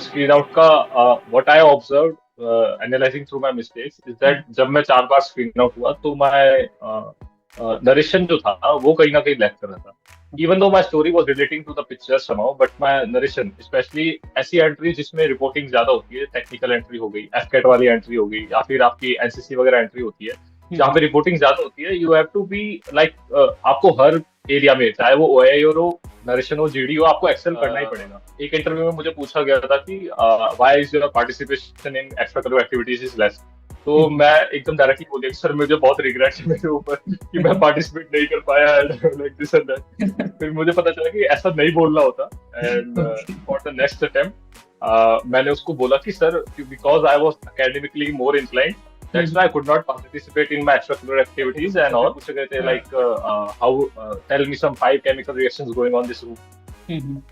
Screen out का what I observe analysing through my mistakes is that जब मैं 4 बार screen out हुआ तो नरेशन जो था वो कहीं ना कहीं लैग कर रहा था. Even though my story was relating to the picture somehow but my narration specially ऐसी एंट्री जिसमें रिपोर्टिंग ज्यादा होती है, टेक्निकल एंट्री हो गई, एफकेट वाली एंट्री हो गई, या फिर आपकी एनसीसी वगैरह एंट्री होती है जहाँ पे रिपोर्टिंग ज्यादा होती है. You have to be like, आपको हर एरिया में चाहे वो ओआई हो, नरेशन हो, जीडी हो, आपको एक्सेल करना ही पड़ेगा. एक इंटरव्यू में मुझे पूछा गया था कि why is your participation in extra curricular activities is less. तो मैं एकदम डायरेक्टली बोल दिया कि सर मुझे बहुत रिग्रेट है मेरे ऊपर कि मैं पार्टिसिपेट नहीं कर पाया लाइक दिस एंड दैट. फिर मुझे पता चला कि ऐसा नहीं बोलना होता. And for the next attempt मैंने उसको बोला कि sir because I was academically more inclined that's why I could not participate in my extracurricular activities and all. पूछे गए थे like how tell me some 5 chemical reactions going on this room.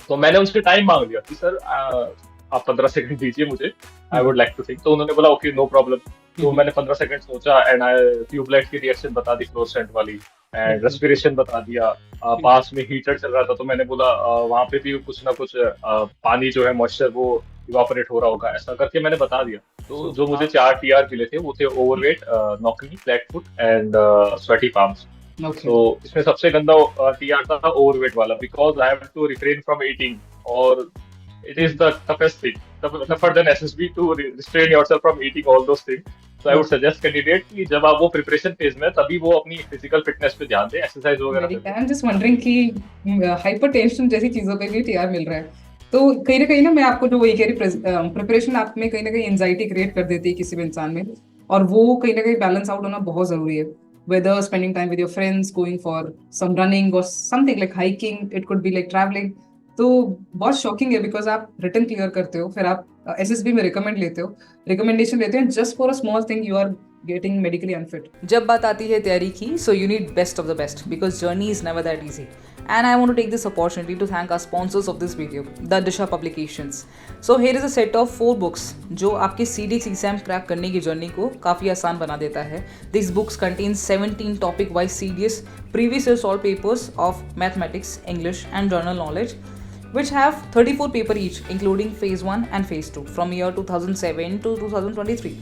तो मैंने उनसे टाइम मांग लिया कि sir आप 15 सेकंड दीजिए मुझे, I would like to think. तो उन्होंने बोला ओके नो प्रॉब्लम. तो मैंने 15 सेकंड सोचा एंड आई ट्यूबलाइट की रिएक्शन बता दी फ्लोरेसेंट वाली, एंड रेस्पिरेशन बता दिया. पास में हीटर चल रहा था तो मैंने बोला वहां पे भी कुछ ना कुछ पानी जो है मॉइस्चर वो इवापोरेट हो रहा होगा, ऐसा करके मैंने बता दिया. तो जो मुझे 4 टीआर मिले थे वो थे overweight, knocking, flat foot and sweaty palms. तो इसमें सबसे गंदा टीआर था ओवरवेट वाला because I have to refrain from eating, और it is the toughest thing, tougher than SSB to restrain yourself from eating all those things. So I would suggest candidate कि जब आप वो प्रिपरेशन फेज में तभी वो अपनी फिजिकल फिटनेस पे ध्यान दें, एक्सरसाइज वगैरह करें. आई एम जस्ट वंडरिंग कि हाइपरटेंशन जैसी चीजों पे भी टीआर मिल रहा है, तो कहीं ना मैं आपको जो वही कह रही, प्रिपरेशन आप में कहीं ना कहीं एंजाइटी क्रिएट कर देती है किसी भी इंसान में, और वो कहीं ना कहीं बैलेंस आउट होना बहुत जरूरी है. Whether spending time with your friends, going for some running और something like hiking, it could be like travelling. तो बहुत शॉकिंग है बिकॉज आप रिटर्न क्लियर करते हो, फिर आप एसएसबी में रिकमेंडेशन लेते हैं just for a small thing, you are getting medically unfit. जब बात आती है तैयारी की, so you need best of the best because journey is never that easy. And I want to take this opportunity to thank our sponsors of this video, the Disha Publications. So here is a set of 4 books जो आपके CDX exam crack करने की journey को काफ़ी आसान बना देता है. These books contain 17 topic wise CDS previous year solved papers of mathematics, English and general knowledge, which have 34 paper each including phase 1 and phase 2 from year 2007 to 2023.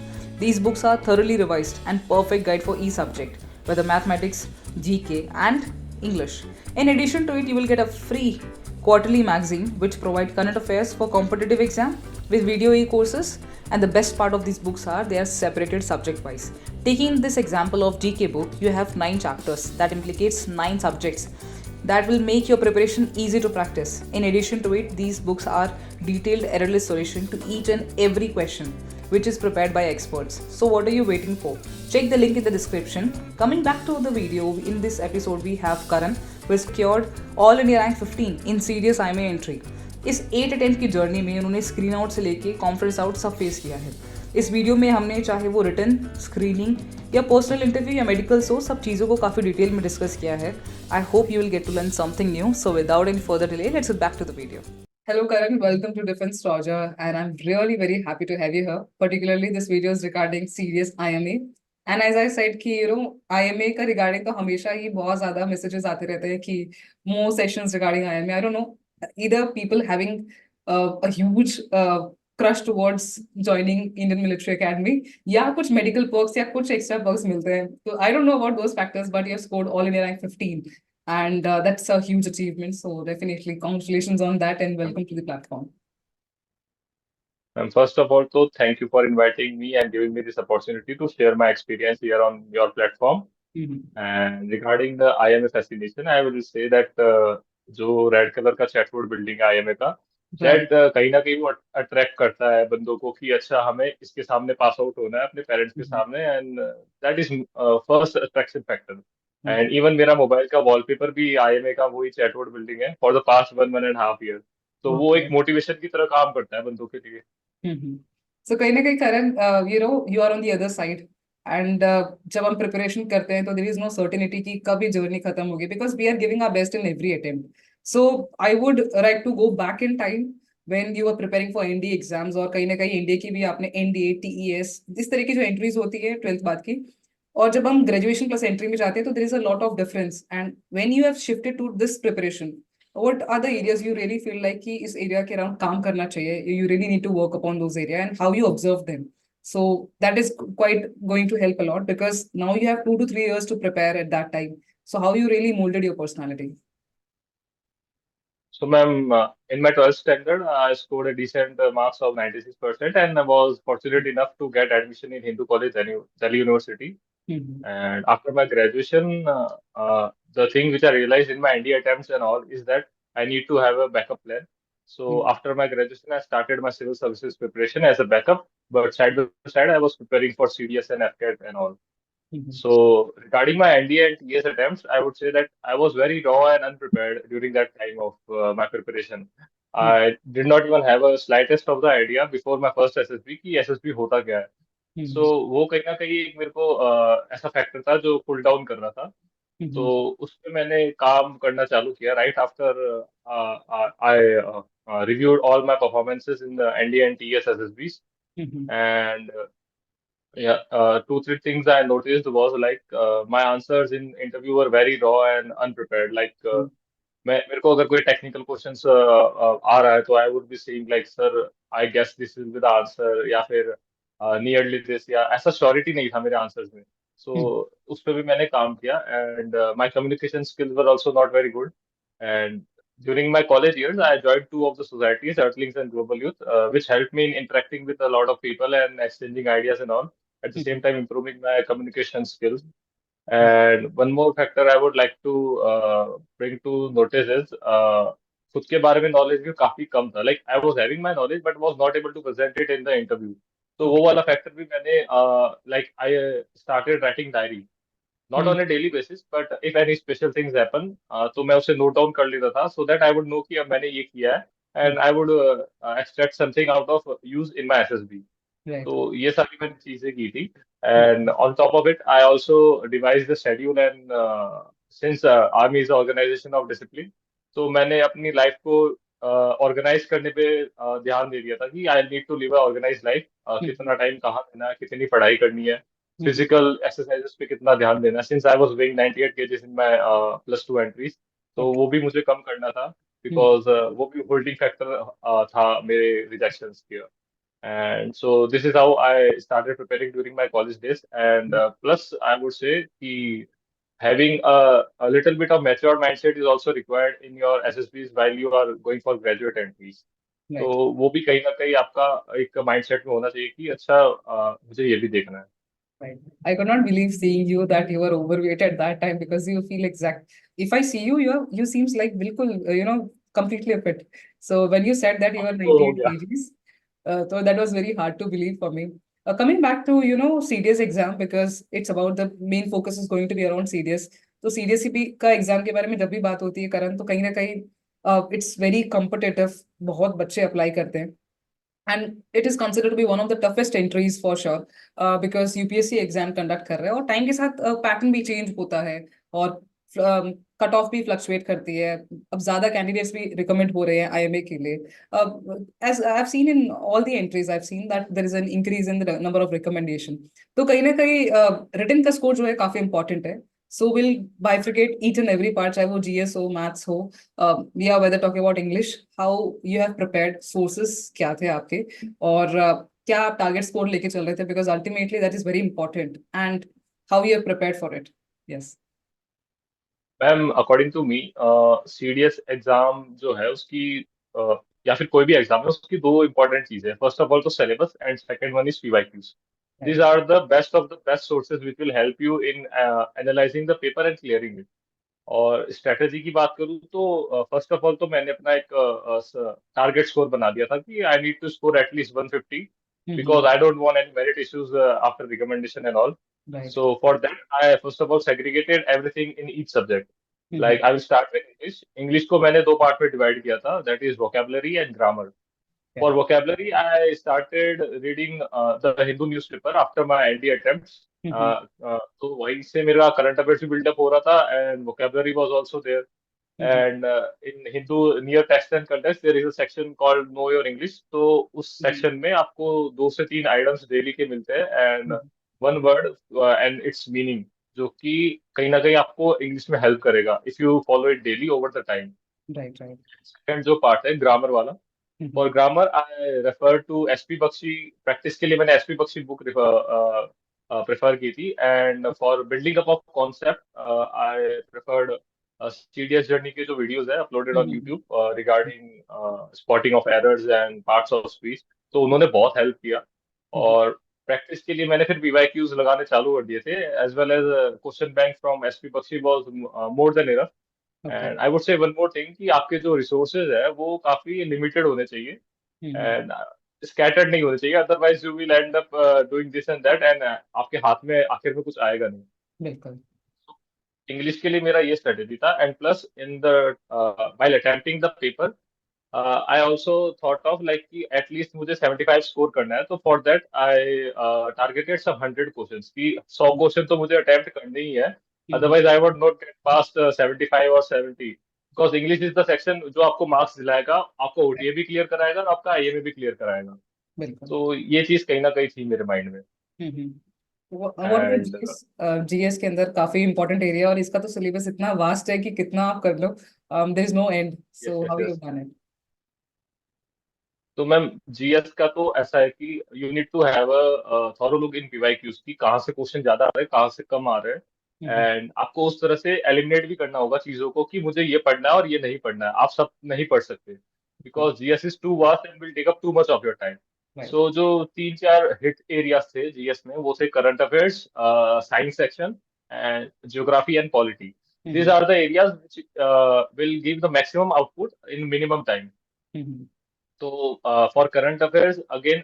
These books are thoroughly revised and perfect guide for each subject, whether mathematics, GK and English. In addition to it, you will get a free quarterly magazine which provide current affairs for competitive exam with video e-courses, and the best part of these books are they are separated subject wise. Taking this example of GK book, you have 9 chapters that implicates 9 subjects that will make your preparation easy to practice. In addition to it, these books are detailed errorless solution to each and every question which is prepared by experts. So what are you waiting for? Check the link in the description. Coming back to the video, in this episode we have Karan who has secured all India rank 15 in serious IMA entry. इस 8 attempt की journey में उन्होंने screen out से लेके conference out सब face किया है. इस वीडियो में हमने चाहे वो रिटर्न, स्क्रीनिंग या पर्सनल इंटरव्यू या मेडिकल्स हो, सब चीज़ों को काफ़ी डिटेल में डिस्कस किया है. I hope you will get to learn something new. So without any further delay, let's get back to the video. Hello Karan, welcome to Defense Roger, and I'm really very happy to have you here. Particularly this video is regarding serious IMA. And as I said कि IMA का regarding तो हमेशा ही बहुत ज़्यादा messages आते रहते हैं कि more sessions regarding IMA. I don't know, either people having a huge crush towards joining Indian Military Academy या कुछ medical perks या कुछ extra perks मिलते हैं. So I don't know about those factors, but you have scored all India rank 15. And that's a huge achievement. So definitely congratulations on that and welcome to the platform. And first of all, so thank you for inviting me and giving me this opportunity to share my experience here on your platform. And regarding the IMA fascination, I will say that जो red colour का chatboard building है IMA का, that कहीं ना कहीं वो attract करता है बंदों को कि अच्छा हमें इसके सामने पास आउट होना है अपने पेरेंट्स के सामने, and that is first attraction factor. And even मेरा मोबाइल का वॉलपेपर भी आईएमए का वही चैटबोर्ड बिल्डिंग है फॉर द पास्ट 1.5 year. तो वो एक मोटिवेशन की तरह काम करता है बंदों के लिए. So कहीं ना कहीं Karan, you are on the other side. And जब हम प्रिपरेशन करते हैं तो there is no certainty कि कब ये जर्नी खत्म होगी, because we are giving our best in every attempt. So I would like to go back in time when you were preparing for NDA exams, और कहीं ना कहीं इंडिया की भी आपने NDA, TES इस तरह की जो एंट्रीज होती है 12th बाद की, और जब हम ग्रेजुएशन प्लस एंट्री में जाते हैं तो there is a lot of difference. And when you have shifted to this preparation, what are the areas you really feel like कि इस area के around काम करना चाहिए, you really need to work upon those area and how you observe them. So that is quite going to help a lot because now you have 2 to 3 years to prepare at that time. So how you really molded your personality? So, ma'am, in my 12th standard, I scored a decent marks of 96%, and I was fortunate enough to get admission in Hindu College, Delhi University. Mm-hmm. And after my graduation, the thing which I realized in my ND attempts and all is that I need to have a backup plan. So after my graduation, I started my civil services preparation as a backup, but side by side, I was preparing for CDS and FCAT and all. Mm-hmm. So regarding my NDA and TS attempts, I would say that I was very raw and unprepared during that time of my preparation. I did not even have a slightest of the idea before my first SSB कि SSB होता क्या है. So Mm-hmm. वो कहीं ना कहीं एक मेरे को ऐसा फैक्टर था जो पुल डाउन कर रहा था. तो Mm-hmm. उस पे मैंने काम करना चालू किया right after I reviewed all my performances in the NDA and TS SSBs. Mm-hmm. And yeah, two, three things I noticed was like my answers in interview were very raw and unprepared. Like मैं मेरे को अगर कोई technical questions आ रहा है तो I would be saying like sir I guess this will be the answer या फिर नियरली दिस या ऐसा श्योरिटी नहीं था मेरे आंसर्स में. सो उस पे भी मैंने काम किया and my communication skills were also not very good. And during my college years, I joined two of the societies, Earthlings and Global Youth, which helped me in interacting with a lot of people and exchanging ideas and all. At the same time, improving my communication skills. And one more factor I would like to bring to notice is खुद के बारे में knowledge भी काफी कम था. Like I was having my knowledge but was not able to present it in the interview. तो वो वाला फैक्टर भी मैंने like I started writing diary not on a daily basis but if any special things happen तो मैं उसे note down कर लेता था so that I would know कि अब मैंने ये किया है and I would extract something out of use in my SSB. Right. तो ये सारी मैंने चीजें की थी. And on top of it I also devise the schedule and since army is organisation of discipline तो मैंने अपनी लाइफ को ऑर्गेनाइज करने पे ध्यान दे दिया था कि I need to live a organise life. कितना टाइम कहाँ देना है, कितनी पढ़ाई करनी है, फिजिकल एक्सरसाइजेस पे कितना ध्यान देना है. Since I was weighing 98 KGs in my +2 entries तो Okay. वो भी मुझे कम करना था बिकॉज वो भी होल्डिंग फैक्टर था मेरे रिजेक्शंस के. And so this is how I started preparing during my college days. And plus, I would say कि having a little bit of mature mindset is also required in your SSBs while you are going for graduate entries. तो Right. वो भी कहीं ना कहीं आपका एक mindset में होना चाहिए कि अच्छा मुझे ये भी देखना है. Right. I could not believe seeing you that you were overweight at that time because you feel exact. If I see you, you seems like bilkul, completely fit. So when you said that you अब were तो हो 98 गया. kgs, so that was very hard to believe for me. Coming back to CDS exam because it's about the main focus is going to be around CDS. तो CDS भी का exam के बारे में जब भी बात होती है करण तो कहीं ना कहीं इट्स वेरी कॉम्पिटिटिव. बहुत बच्चे अप्लाई करते हैं. And it is considered to be one of the toughest entries for sure because UPSC exam conduct कर रहे हैं और टाइम के साथ पैटर्न भी चेंज होता है और कट ऑफ भी फ्लक्चुएट करती है. अब ज्यादा कैंडिडेट्स भी रिकमेंड हो रहे हैं आईएमए के लिए. As I have seen in all the entries I have seen that there is an increase in the number of recommendation. तो कहीं ना कहीं रिटन का स्कोर जो है काफी इंपॉर्टेंट है. So we'll bifurcate each and every part, चाहे वो GS हो, maths हो, या whether talking about English, how you have prepared, sources क्या थे आपके और क्या आप target score लेके चल रहे थे because ultimately that is very important and how you have prepared for it. Yes. Ma'am according to me CDS exam जो है उसकी या फिर कोई भी एग्जाम है उसकी दो इंपॉर्टेंट चीजें हैं. फर्स्ट ऑफ ऑल तो syllabus and second one is PYQs. Right. These are the best of the best sources which will help you in analyzing the paper and clearing it. और strategy की बात करूँ तो first of all तो मैंने अपना एक टारगेट स्कोर बना दिया था कि I need to score at least 150 Mm-hmm. Because I don't want any merit issues after recommendation and all. Right. So for that, I first of all segregated everything in each subject. Mm-hmm. Like I will start with English. English को मैंने दो part में divide किया था. That is vocabulary and grammar. Yeah. For vocabulary, I started reading the Hindu newspaper after my ND attempts. Mm-hmm. तो वहीं से मेरा current affairs भी build up हो रहा था and vocabulary was also there. Mm-hmm. And in Hindu near text and context there is a section called Know Your English. तो उस section में आपको 2 से 3 items daily के मिलते हैं and Mm-hmm. one word and its meaning जो कि कहीं ना कहीं आपको इंग्लिश में हेल्प करेगा if you follow it daily over the time. Right, right. Second जो पार्ट है ग्रामर वाला, hmm, for grammar I refer to SP Bakshi. Practice के लिए मैंने एसपी बख्शी बुक प्रेफर की थी। And for building up of concept I preferred CDS journey के जो वीडियोस है uploaded on hmm, YouTube regarding spotting of errors and parts of speech. तो उन्होंने बहुत हेल्प किया। हम्म, और प्रैक्टिस के लिए मैंने फिर पीवाईक्यूज लगाने चालू कर दिए थे, as well as question bank from SP Bakshi was more than enough. Okay. And I would say one more thing कि आपके जो रिसोर्सेज है वो काफी लिमिटेड होने चाहिए हम्म, एंड स्कैटर्ड नहीं होने चाहिए, otherwise you will and up doing this and that and आपके हाथ में आखिर में कुछ आएगा नहीं। बिल्कुल। इंग्लिश के लिए मेरा ये स्ट्रेटेजी था। And plus in the while attempting the paper I also thought of like कि एटलीस्ट मुझे 75 स्कोर करना है, तो for that I targeted some 100 questions की 100 क्वेश्चन तो मुझे अटेम्प्ट करने ही है। Hmm, otherwise I would not get past 75 और 70, because English is the section जो आपको मार्क्स दिलाएगा, आपको ओटीए भी क्लियर कराएगा और आपका आईएमए भी क्लियर कराएगा। बिल्कुल। तो ये चीज कहीं ना कहीं थी मेरे माइंड में। What about and GS? GS के अंदर काफी इंपॉर्टेंट एरिया, और इसका तो सिलेबस इतना वास्ट है कि कितना आप कर लो, there is no end. Yes so yes how you yes. Done it? तो मैम जीएस का तो ऐसा है कि you need to have a thorough look in PYQs की कहाँ से क्वेश्चन ज्यादा आ रहे हैं कहाँ से कम आ रहे हैं। एंड आपको उस तरह से एलिमिनेट भी करना होगा चीजों को कि मुझे ये पढ़ना है और ये नहीं पढ़ना है। आप सब नहीं पढ़ सकते, because GS is too vast and will take up too much of your time. Right. So जो तीन चार हिट एरियाज थे जीएस में वो थे current affairs, science section and geography and polity. These are the areas which will give the maximum output in minimum time. So for current affairs, again,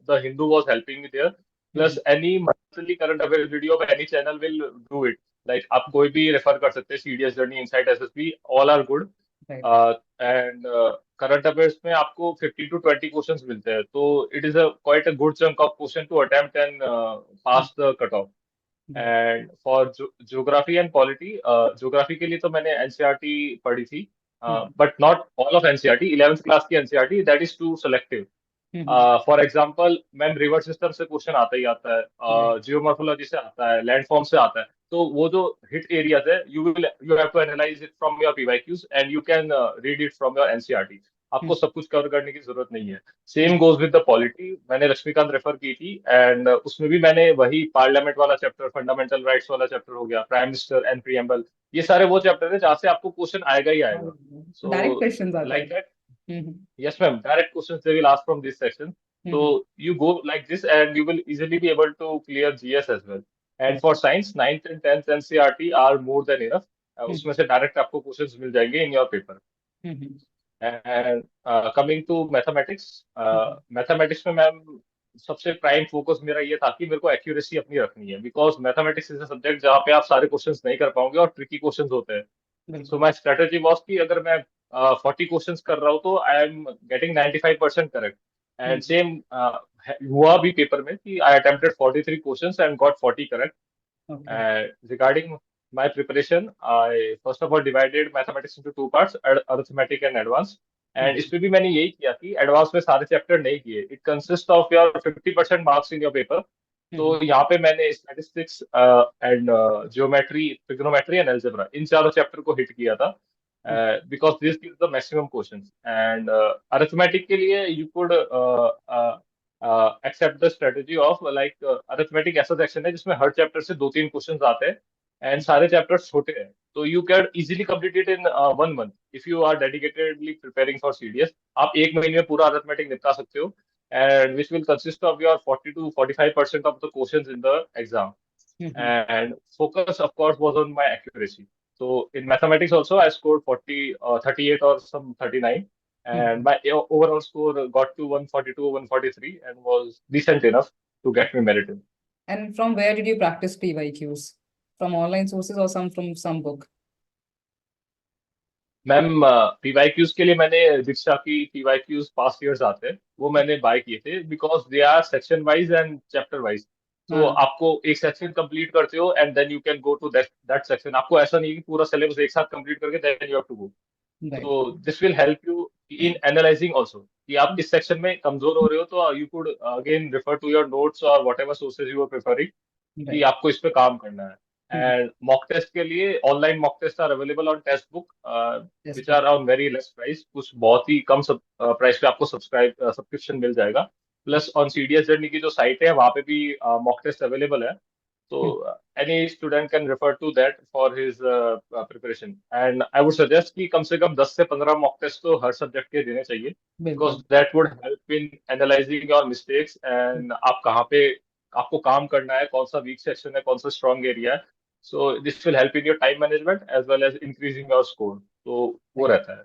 the Hindu was helping me there. Plus any monthly current affairs video of any channel will do it. Like आप कोई भी refer कर सकते हैं, CDS journey, insight SSB, all are good. Right. And current affairs में आपको 50 to 20 questions मिलते हैं, तो it is a quite a good chunk of question to attempt and pass the cut off. Right. And for geography and polity, geography के लिए तो मैंने NCERT पढ़ी थी, but not all of NCERT, 11th class की NCERT, that is too selective. For example ma'am river system से question आता ही आता राइट। है, जियोमॉर्फोलॉजी से आता है, लैंडफॉर्म से आता है। तो वो जो हिट एरियाज है you have to analyse it from your PYQs and you can read it from your NCERT. आपको सब कुछ कवर करने की जरूरत नहीं है। Same goes with the polity, मैंने लक्ष्मीकांत रेफर की थी एंड उसमें भी मैंने वही पार्लियामेंट वाला चैप्टर, फंडामेंटल राइट्स वाला चैप्टर हो गया, प्राइम मिनिस्टर एंड प्रीएम्बल, ये सारे वो चैप्टर है जहाँ से आपको क्वेश्चन आएगा ही आएगा। डायरेक्ट सो क्वेश्चन आता है। Like that, yes ma'am, direct questions they will ask from this section. So hmm, you go like this and you will easily be able to clear GS as well. And for science, 9th and 10th NCERT are more than enough. उसमें से direct आपको questions मिल जाएंगे in your paper. And coming to mathematics, mathematics में ma'am सबसे prime focus मेरा ये था कि मेरे को एक्यूरेसी अपनी रखनी है, because mathematics is a subject जहाँ पे आप सारे क्वेश्चंस नहीं कर पाओगे और ट्रिकी क्वेश्चंस होते हैं। सो बिल्कुल। माई स्ट्रेटेजी वॉज कि अगर मैं 40 क्वेश्चंस कर रहा हूँ तो I am getting 95% correct. And same हुआ भी पेपर में कि आई attempted 43 questions and got 40 correct. Okay. Regarding my preparation, I first of all divided mathematics into two parts, arithmetic and advanced. And इसमें भी मैंने यही किया कि एडवांस में सारे चैप्टर नहीं किए। It consist of your 50% marks in your paper. तो यहाँ पे मैंने statistics and geometry, trigonometry and algebra, इन चारों चैप्टर को हिट किया था, because this gives the maximum questions. And arithmetic के लिए you could accept the strategy of like, arithmetic ऐसा सेक्शन है जिसमें हर चैप्टर से दो तीन क्वेश्चन आते हैं एंड सारे चैप्टर्स छोटे हैं, तो you can easily complete it in 1 month if you are dedicatedly preparing for CDS. आप एक महीने में पूरा अरिथमेटिक निपटा सकते हो, and which will consist of your 40 to 45% of the questions in the exam. And focus of course was on my accuracy. So in mathematics also I scored 40, 38 or some 39, and my overall score got to 142, 143 and was decent enough to get me merited. And from where did you practice PYQs? From online sources or some from some book? Ma'am PYQs के लिए मैंने दीक्षा की PYQs past years आते हैं वो मैंने buy किए थे, because they are section wise and chapter wise. तो हाँ। आपको एक सेक्शन कंप्लीट करते हो and then you can go to that that section. आपको ऐसा नहीं है कि पूरा सिलेबस एक साथ कंप्लीट करके then you have to go. Right. So this will help you in analyzing also कि आप किस सेक्शन में कमजोर हो रहे हो, तो you could again refer to your notes or whatever sources you are preferring कि राइट। आपको इस पे काम करना है। एंड मॉक टेस्ट के लिए online mock test are available on test book text which book. Are on very less price, कुछ बहुत ही कम प्राइस पे आपको सब्सक्रिप्शन मिल जाएगा। प्लस ऑन सीडीएस जर्नी की जो साइट है वहाँ पे भी मॉक टेस्ट अवेलेबल है, तो any student can refer to that for his preparation, and I would suggest कि कम से कम 10 से 15 मॉक टेस्ट तो हर सब्जेक्ट के देने चाहिए, because बिल्कुल। that would help in analyzing your mistakes and आप कहाँ पे आपको काम करना है, कौन सा वीक सेक्शन है, कौन सा स्ट्रॉन्ग एरिया है। So this will help in your time management as well as increasing your score, तो वो रहता है।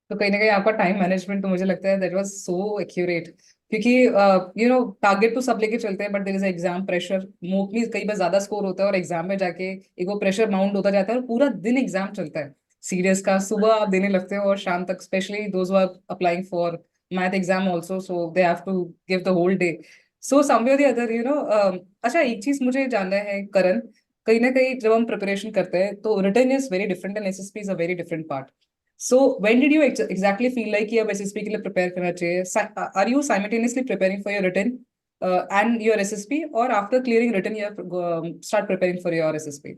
तो कहीं ना कहीं आपका टाइम मैनेजमेंट तो मुझे लगता है दैट वाज सो एक्यूरेट, क्योंकि टारगेट तो सब लेके चलते हैं, but there is exam pressure. Mostly कई बार ज्यादा स्कोर होता है और एग्जाम में जाके एक वो प्रेशर माउंट होता जाता है और पूरा दिन एग्जाम चलता है सीरियस का। सुबह आप देने लगते हो और शाम तक, specially those who are applying for math exam also, so they have to give the whole day. So someway the other अच्छा, एक चीज मुझे जानना है करण, कहीं ना कहीं जब हम प्रिपरेशन करते हैं तो written is very different and SSP is a very different part. So when did you exactly feel like कि अब SSP के लिए prepare करना चाहिए? Are you simultaneously preparing for your written and your SSP, or after clearing written you have start preparing for your SSP?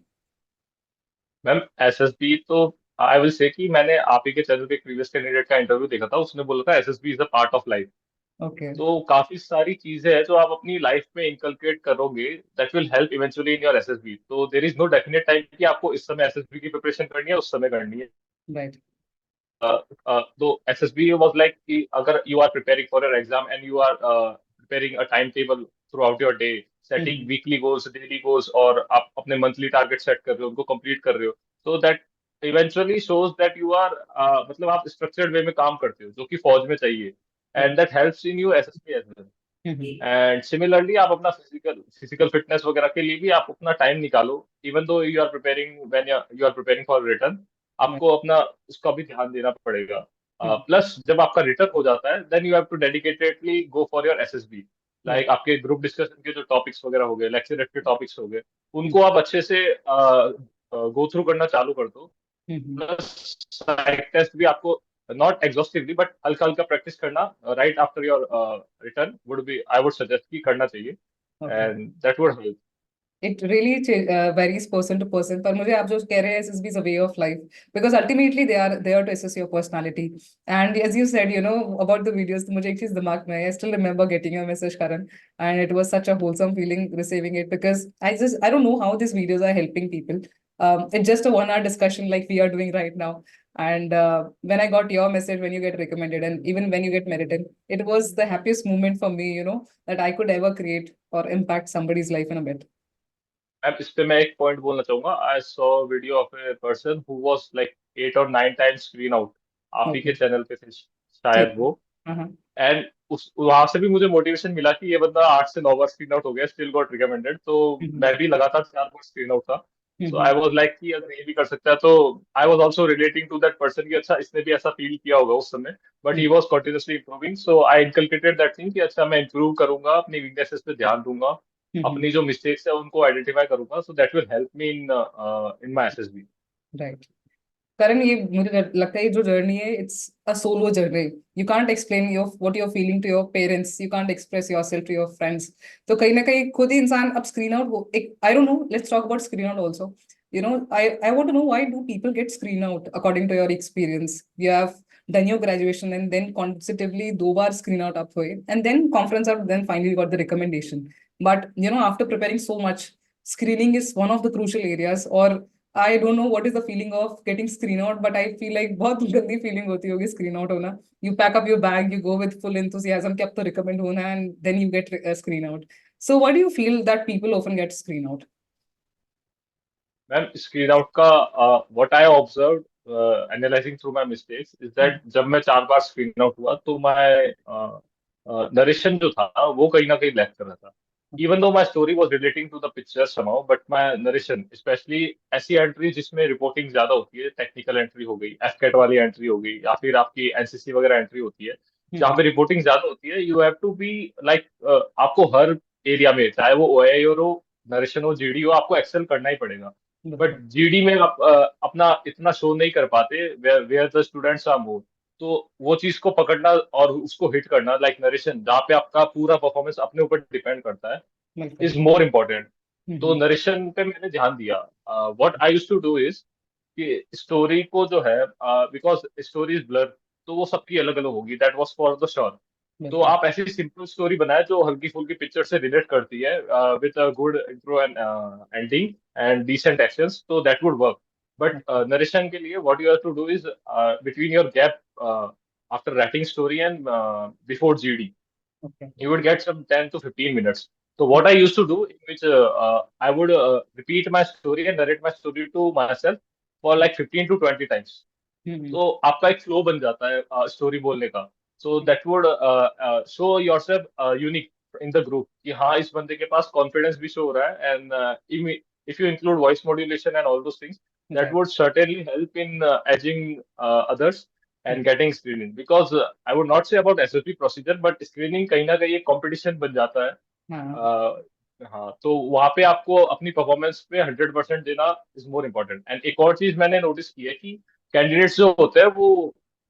Ma'am SSB तो आई will से कि मैंने आप ही के चैनल पे एक प्रीवियस कैंडिडेट का इंटरव्यू देखा था, उसने बोला था SSB is a part of life. Okay, तो काफी सारी चीजें हैं जो आप अपनी लाइफ में इंकलकेट करोगे, that will help eventually in your SSB. तो there is no definite time कि आपको इस समय एसएसबी की प्रिपरेशन करनी है, उस समय करनी है। right. तो एसएसबी वाज लाइक कि अगर you are preparing for your exam and you are preparing a time table throughout your day, setting Mm-hmm. Weekly goals, daily goals, और आप अपने मंथली टारगेट सेट कर रहे हो, उनको कंप्लीट कर रहे हो, तो that eventually shows that you are मतलब आप स्ट्रक्चर्ड वे में काम करते हो, जो कि फौज में चाहिए, and Right. That helps in you SSB as well. Mm-hmm. And similarly आप अपना फिजिकल फिजिकल फिटनेस वगैरह के लिए भी आप अपना टाइम निकालो, even though you are preparing when you are preparing for return, Right. आपको अपना उसका भी ध्यान देना पड़ेगा। Mm-hmm. प्लस जब आपका रिटर्न हो जाता है then you have to dedicatedly go for your SSB, Right. Like आपके ग्रुप डिस्कशन के जो टॉपिक्स वगैरह हो गए, लेक्चर के टॉपिक्स हो गए, Mm-hmm. उनको आप अच्छे से गो थ्रू करना चालू कर दो। Mm-hmm. प्लस साइड टेस्ट भी आपको नॉट एग्जॉस्टिवली बट हल्का हल्का प्रैक्टिस करना right after your return would be, I would suggest कि करना चाहिए, Okay. And that would help. It really varies person to person, पर मुझे आप जो कह रहे हैं SSB is a way of life, because ultimately they are there to assess your personality. And as you said, about the videos, तो मुझे एक चीज दिमाग में है, I still remember getting your message, Karan, and it was such a wholesome feeling receiving it, because I don't know how these videos are helping people. It's just a 1 hour discussion like we are doing right now. And when I got your message, when you get recommended, and even when you get merited, it was the happiest moment for me, that I could ever create or impact somebody's life in a bit. Ma'am इस पे मैं एक point बोलना चाहूंगा, I saw video of a person who was like 8 और 9 times screen out, आप ही के Okay. Channel पे थे ठीक शायद है। वो। हाँ। एंड उस वहां से भी मुझे मोटिवेशन मिला कि ये बंदा 8 से 9 बार स्क्रीन आउट हो गया, स्टिल गॉट रिकमेंडेड, तो हम्म। मैं भी लगातार 4 बार स्क्रीन आउट था। So hmm. I was like कि अगर ये भी कर सकता है तो I was also relating to that person कि अच्छा इसने भी ऐसा फील किया होगा उस समय, but he hmm. Was continuously improving, so I inculcated that thing कि अच्छा मैं इंप्रूव करूंगा, अपनी वीकनेसेस पे ध्यान दूंगा, हम्म। अपनी जो मिस्टेक्स है उनको आइडेंटिफाई करूंगा, so that will help me in in my SSB. Right. Karan, ये मुझे लगता है ये जो जर्नी है, it's a solo journey. You can't explain your what you are feeling to your parents, you can't express yourself to your friends. तो कहीं ना कहीं खुद ही इंसान अब स्क्रीन आउट हो, एक I don't know, let's talk about screen out also. I want to know, why do people get screen out according to your experience? You have done your graduation and then consecutively 2 बार screen out आप हुए, and then conference out, then finally got the recommendation. But after preparing so much, screening is one of the crucial areas, or I don't know what is the feeling of getting screen out, but I feel like बहुत गंदी feeling होती होगी screen out होना। You pack up your bag, you go with full enthusiasm कि अब तो recommend होना है, and then you get screen out. So what do you feel that people often get screen out? Ma'am screen out का what I observe analysing through my mistakes is that जब मैं 4 बार screen out हुआ तो my narration जो था वो कहीं ना कहीं लैक कर रहा था, even though my story was relating to the picture somehow, but my narration specially ऐसी एंट्री जिसमें रिपोर्टिंग ज्यादा होती है, टेक्निकल एंट्री हो गई, एफकेट वाली एंट्री हो गई, या फिर आपकी एनसीसी वगैरह एंट्री होती है जहाँ पे रिपोर्टिंग ज्यादा होती है, you have to be like आपको हर एरिया में, चाहे वो ओआई हो, नरेशन हो, जीडी हो, आपको एक्सेल करना ही पड़ेगा। बट बिल्कुल। जीडी में आप अपना इतना शो नहीं कर पाते, where the students are more, तो वो चीज को पकड़ना और उसको हिट करना, लाइक नरेशन जहाँ पे आपका पूरा परफॉर्मेंस अपने ऊपर डिपेंड करता है, बिल्कुल। Is more important. तो हम्म। नरेशन पे मैंने ध्यान दिया. What I used to do is कि स्टोरी को जो है, बिकॉज स्टोरी इज ब्लर, तो वो सबकी अलग अलग होगी. That was for the sure. तो बिल्कुल। आप ऐसी सिंपल स्टोरी बनाए जो हल्की फुल्की पिक्चर से रिलेट करती है, with a good intro and ending and decent actions, तो that would work. But narration के लिए what you have to do is between your gap after writing story and before GD, okay. you would get some 10 to 15 minutes. So what I used to do, in which I would repeat my story and narrate my story to myself for like 15 to 20 times. हम्म। तो आपका एक flow बन जाता है story बोलने का. So that would show your self unique in the group कि हाँ, इस बंदे के पास कॉन्फिडेंस भी शो हो रहा है. And if you include voice modulation and all those things, that right. Would certainly help in ageing others and getting screening. Because I would not say about SSB procedure, but screening कहीं ना कहीं एक competition बन जाता है. हाँ। uh, हाँ, तो वहां पे आपको अपनी परफॉर्मेंस पे 100% देना इज मोर इम्पोर्टेंट. एंड एक और चीज मैंने नोटिस की है कि कैंडिडेट्स जो होते हैं वो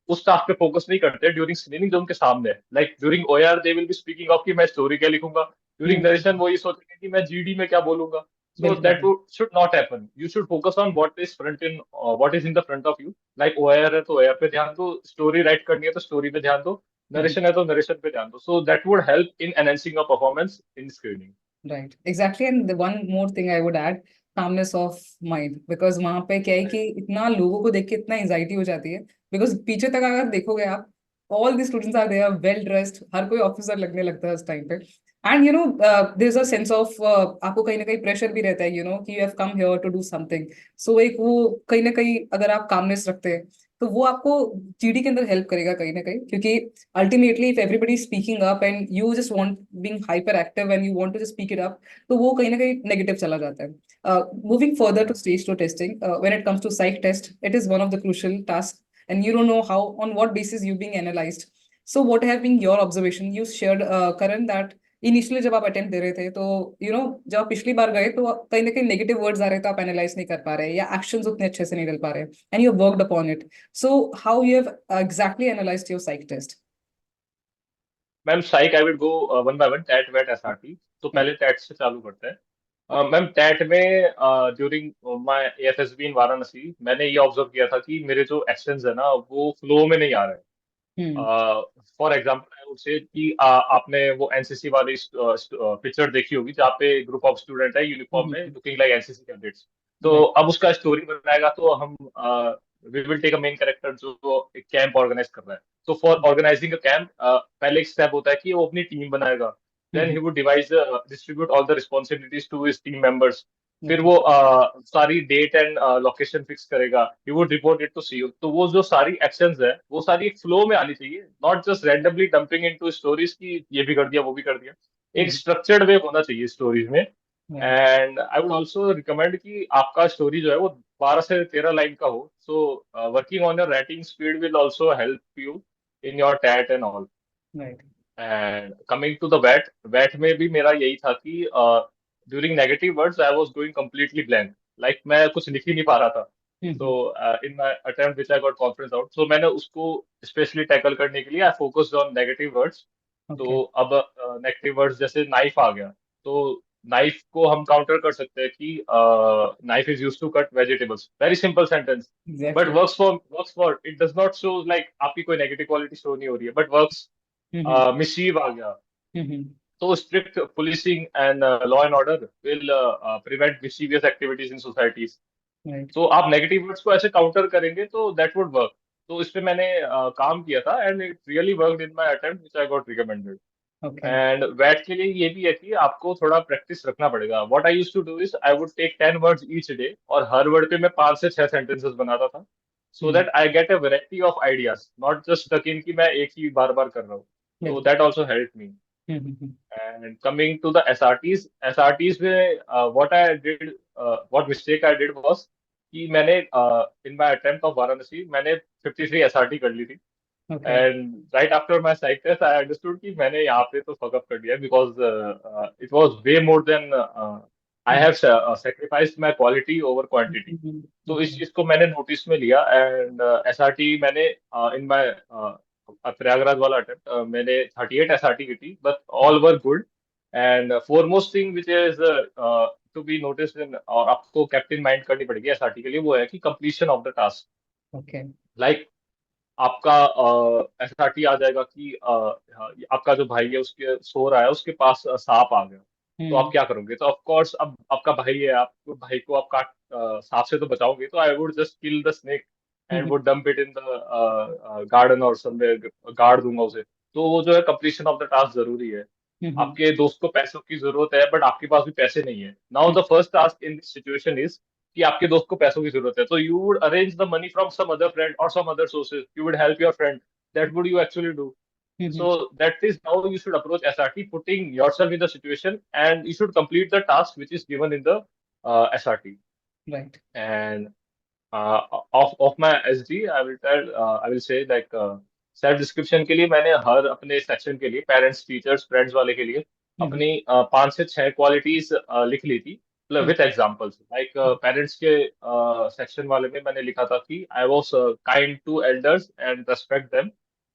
उस टास्क पे फोकस नहीं करते ड्यूरिंग स्क्रीनिंग जो उनके सामने है. Like during OR they will be speaking of कि मैं स्टोरी क्या लिखूंगा. ड्यूरिंग नरेशन हम्म। वो ये सोचेंगे कि मैं जीडी में क्या बोलूंगा. So that बिल्कुल। should not happen. You should focus on what is in the front of you. Like OIR है तो OIR पे ध्यान दो, स्टोरी राइट करनी है तो स्टोरी पे ध्यान दो, नरेशन है तो नरेशन पे ध्यान दो. So that would help in enhancing your performance in screening. Right, exactly. And the one more thing I would add, calmness of mind, because वहां पे क्या है कि इतना लोगों को देख के इतना एंजाइटी हो जाती है, बिकॉज पीछे तक अगर देखोगे आप, all the students are there well dressed, हर कोई ऑफिसर लगने लगता है उस टाइम पे. And you know there is a sense of, आपको कहीं ना कहीं प्रेशर भी रहता है, यू नो कि you have come here to do something. So एक वो कहीं ना कहीं अगर आप कामनेस रखते हैं तो वो आपको जीडी के अंदर हेल्प करेगा कहीं ना कहीं, क्योंकि ultimately if everybody is speaking up and you just want being hyperactive and you want to just speak it up, तो वो कहीं ना कहीं नेगेटिव चला जाता है. Moving further to stage 2 testing, when it comes to psych test, it is one of the crucial tasks, and you don't know how, on what basis you being analyzed. So what have been your observation? You shared, Karan, that initially जब आप attempt दे रहे थे तो you know जब आप पिछली बार गए तो कहीं ना कहीं नेगेटिव वर्ड्स आ रहे थे, आप एनालाइज नहीं कर पा रहे या एक्शंस उतने अच्छे से नहीं डाल पा रहे, and you worked upon it. So how you have exactly analysed your psych test? Ma'am psych I will go one by one, TAT वेट एसआरटी. तो Yeah. पहले टैट से चालू करते हैं. मैम टैट में during my AFSB in Varanasi मैंने ये ऑब्जर्व किया था कि मेरे जो एक्शंस है ना वो फ्लो में नहीं आ रहे. Hmm. For example I would से कि आपने वो एनसीसी वाली पिक्चर देखी होगी जहाँ पे ग्रुप ऑफ स्टूडेंट है यूनिफॉर्म में Mhm. Looking like NCC cadets. तो Right. अब उसका स्टोरी बनाएगा तो हम we will take a main character जो एक कैंप ऑर्गेनाइज कर रहा है. तो फॉर ऑर्गेनाइजिंग अ कैंप पहले एक स्टेप होता है कि वो अपनी टीम बनाएगा. Then he Mhm. Would divide distribute all the responsibilities to his team members. फिर Okay. वो सारी डेट एंड लोकेशन फिक्स करेगा. He would report it to CEO. तो वो जो सारी एक्शंस है वो सारी एक फ्लो में आनी चाहिए, not just randomly dumping into stories की ये भी कर दिया वो भी कर दिया. एक Mhm. स्ट्रक्चर्ड वे होना चाहिए स्टोरीज में. Right. And I would also recommend कि आपका स्टोरी जो है वो 12 से 13 लाइन का हो. So working on your writing speed will also help you in your TAT and all. Right. And coming to the वैट, वैट में भी मेरा यही था कि during negative words I was going completely blank. Like मैं कुछ लिख ही नहीं पा रहा था. So Mhm. In my attempt which I got conference out, so मैंने उसको स्पेशली टैकल करने के लिए I focused on negative words. Okay. तो अब नेगेटिव वर्ड्स जैसे नाइफ आ गया, तो नाइफ को हम काउंटर कर सकते हैं कि knife is used to cut vegetables. Very simple sentence, but Exactly. Works for it does not show like आपकी कोई नेगेटिव क्वालिटी शो नहीं हो रही है, बट वर्क्स. Mhm. मिसीव आ गया. Mhm. So strict policing and law and order will prevent mischievous activities in societies. Right. तो आप नेगेटिव वर्ड्स को ऐसे काउंटर करेंगे तो दैट वुड वर्क. तो इस पे मैंने काम किया था and it really worked in my attempt which I got recommended. Okay. And वैट के लिए ये भी है कि आपको थोड़ा प्रैक्टिस रखना पड़ेगा. What I used to do is I would take 10 words each day और हर वर्ड पे मैं 5 से 6 सेंटेंसेस बनाता था. So Hmm. That I get a variety of ideas, not just stuck in कि मैं एक ही बार बार कर रहा हूँ. तो बिल्कुल. That also help me. Mhm. And coming to the SRTs में what I did, what mistake I did was कि मैंने in my attempt of Varanasi मैंने 53 SRT कर ली थी. Okay. And right after my psych test I understood कि मैंने यहाँ पे तो fuck up कर दिया because it was way more than I Mhm. have sacrificed my quality over quantity. Mhm. तो इस Okay. चीज को मैंने नोटिस में लिया एंड एसआरटी मैंने इन माय प्रयागराज वाला अटेम्प्ट मैंने 38 एसआरटी की थी, but all were good. And foremost thing which is to be notice in, और आपको कैप्ट इन माइंड करनी पड़ेगी एसआरटी के लिए, वो है कि completion of the task. Okay. Like आपका एसआरटी आ जाएगा कि आपका जो भाई है उसके सो रहा है, उसके पास सांप आ गया, तो आप हम्म क्या करोगे? तो ऑफ कोर्स अब आपका भाई है, आप भाई को आप काट सांप से तो बचाओगे, तो I would just kill the snake and hmm would dump it in the garden और समवेयर, गाड़ दूंगा उसे। तो वो जो है कंप्लीशन ऑफ द टास्क जरूरी है। हम्म आपके दोस्त को पैसों की जरूरत है बट आपके पास भी पैसे नहीं है। Now the first task in this situation is कि आपके दोस्त को पैसों की जरूरत है, तो you would arrange the money from some other friend और some other sources, you would help your friend, that would you actually do. Hmm So that is how you should approach SRT, putting yourself in the situation, and you should complete the task which is given in the SRT. Right. And of my SD, I will say like self description के लिए मैंने हर अपने section के लिए, parents, teachers, friends वाले के लिए हम्म अपनी 5 से 6 क्वालिटीज लिख ली थी hmm with examples. Like parents के सेक्शन वाले में मैंने लिखा था कि I was kind to elders and respect them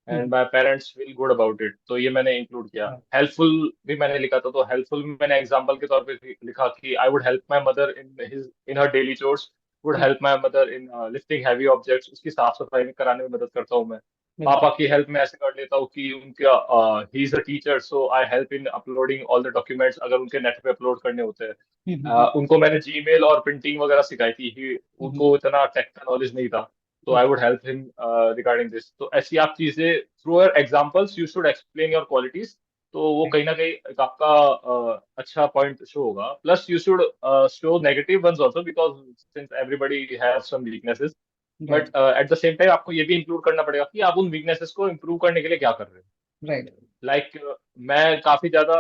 and hmm my parents feel good about it, तो ये मैंने इंक्लूड किया। हेल्पफुल भी मैंने लिखा था, तो हेल्पफुल में मैंने एग्जांपल के तौर पे लिखा कि I would help my mother in her daily chores, would hmm, help my mother in lifting heavy objects, उसकी साफ सफाई में कराने में मदद करता हूँ मैं। पापा बिल्कुल। की हेल्प मैं ऐसे कर लेता हूँ कि उनका he is a teacher, so I help in uploading all the documents अगर उनके नेट पे अपलोड करने होते हैं। हम्म उनको मैंने जीमेल और प्रिंटिंग वगैरह सिखाई थी, हम्म उनको इतना टेक का नॉलेज नहीं था, तो I would help him regarding this. तो ऐसी आप चीजें through your examples you should explain your qualities, तो वो कहीं ना कहीं एक आपका अच्छा पॉइंट शो होगा। Plus you should show negative ones also, because since everybody have some weaknesses, but right at the same time आपको ये भी इंक्लूड करना पड़ेगा कि आप उन वीकनेसेस को इम्प्रूव करने के लिए क्या कर रहे हैं। राइट। लाइक मैं काफी ज्यादा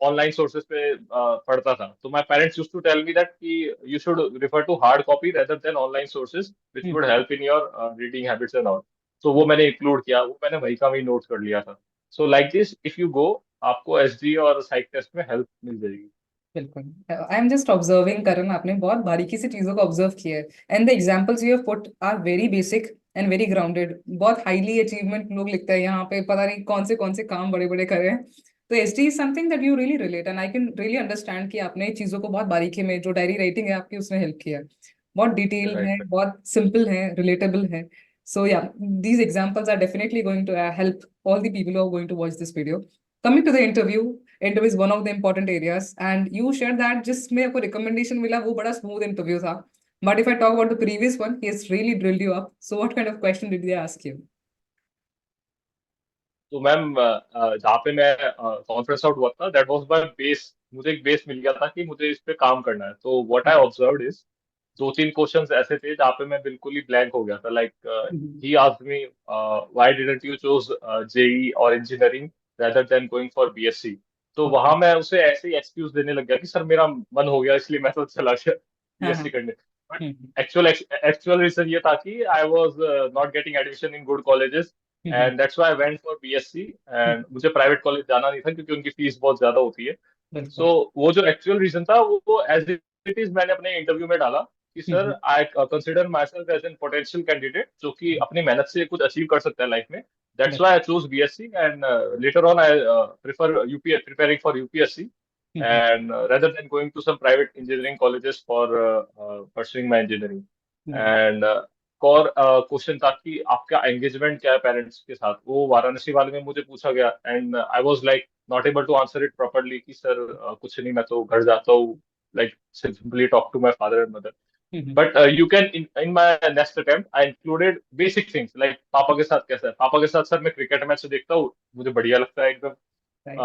ऑनलाइन सोर्सेज पे पढ़ता था, तो my parents used to tell me that कि you should refer to hard copy rather than online sources which would hmm help in your reading habits and all. तो वो मैंने इंक्लूड किया, वो मैंने वही का वही नोट कर लिया था। So like this if you go, आपको एसडी और साइक टेस्ट में हेल्प मिल जाएगी। बिल्कुल। I am just observing Karan, आपने बहुत बारीकी से चीजों को ऑब्जर्व किया है, and the examples you have put are very basic and very grounded. बहुत हाईली अचीवमेंट लोग लिखते हैं यहाँ पे, पता नहीं कौन से काम बड़े बड़े करे हैं। तो S T is something that you really relate, and I can really understand कि आपने चीजों को बहुत बारीकी में, जो डायरी राइटिंग है आपकी, उसमें हेल्प किया है। बहुत डिटेल है, राइट। बहुत सिंपल है, रिलेटेबल है। So yeah, these examples are definitely going to help all the people who are going to watch this video. Coming to the interview is one of the important areas, and you shared that जिसमें आपको recommendation मिला वो बड़ा smooth interview था, but if I talk about the previous one, he has really drilled you up. So what kind of question did they ask you? तो ma'am जहाँ पे मैं कॉन्फ्रेंस आउट हुआ था, दैट वाज माय बेस, मुझे एक base मिल गया था कि मुझे इस पे काम करना है। तो what I observed is 2-3 questions ऐसे थे जहाँ पे मैं बिल्कुल ही ब्लैंक हो गया था। Like Mhm. He asked me why didn't you choose JEE और engineering rather than going for BSc. तो Okay. वहां मैं उसे ऐसे ही एक्सक्यूज देने लग गया कि सर मेरा मन हो गया इसलिए मैं तो चला गया हाँ बीएससी हाँ। करने। But hmm actual actual reason ये था कि I was not getting admission in good colleges, hmm and that's why I went for BSc. And मुझे प्राइवेट कॉलेज जाना नहीं था क्योंकि उनकी फीस बहुत ज्यादा होती है। बिल्कुल। सो वो जो एक्चुअल रीजन था वो एज इट इज मैंने अपने इंटरव्यू में डाला कि sir hmm I consider myself as an potential candidate जो कि अपनी मेहनत से कुछ अचीव कर सकता है लाइफ में। दैट्स बिल्कुल। Why I choose BSc and later on I prefer UPS, preparing for UPSC, hmm and rather than going to some private engineering colleges for pursuing my engineering. right And और question था कि आपका engagement क्या है parents के साथ, वो वाराणसी वाले में मुझे पूछा गया, and I was like not able to answer it properly कि सर कुछ नहीं, मैं तो घर जाता हूँ, like simply talk to my father and mother. Hmm but you can in my next attempt I included basic things like पापा के साथ कैसा है, पापा के साथ सर मैं क्रिकेट मैच देखता हूँ, मुझे बढ़िया लगता है एकदम। right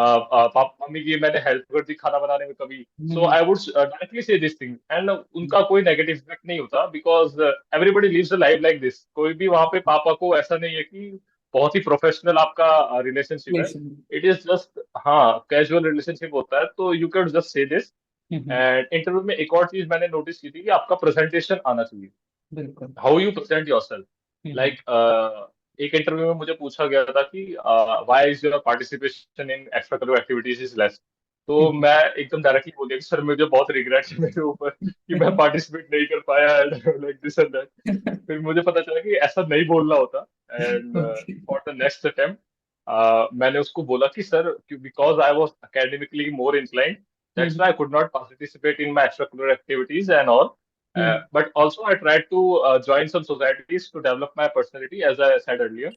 पापा मम्मी की मैंने हेल्प कर दी खाना बनाने में कभी। So hmm I would directly say this thing, and उनका कोई नेगेटिव इफेक्ट नहीं होता, because everybody lives a life like this. कोई भी वहां पे पापा को ऐसा नहीं है कि बहुत ही प्रोफेशनल आपका रिलेशनशिप है। relation इट इज जस्ट, हाँ, कैजुअल रिलेशनशिप होता है, तो you can just say this. Hmm and interview में एक और चीज मैंने नोटिस की थी कि आपका प्रेजेंटेशन आना चाहिए, बिल्कुल how you present yourself. Hmm like एक इंटरव्यू में मुझे पूछा गया था कि why is your participation in extra curricular activities is less. तो हम्म मैं एकदम डायरेक्टली बोल दिया कि सर मुझे बहुत रिग्रेट है मेरे ऊपर कि मैं पार्टिसिपेट नहीं कर पाया, लाइक दिस एंड दैट। फिर मुझे पता चला कि ऐसा नहीं बोलना होता। And okay for the next attempt मैंने उसको बोला कि sir because I was academically more inclined, That's why I could not participate in my extracurricular activities and all. Hmm But also I tried to join some societies to develop my personality, as I said earlier.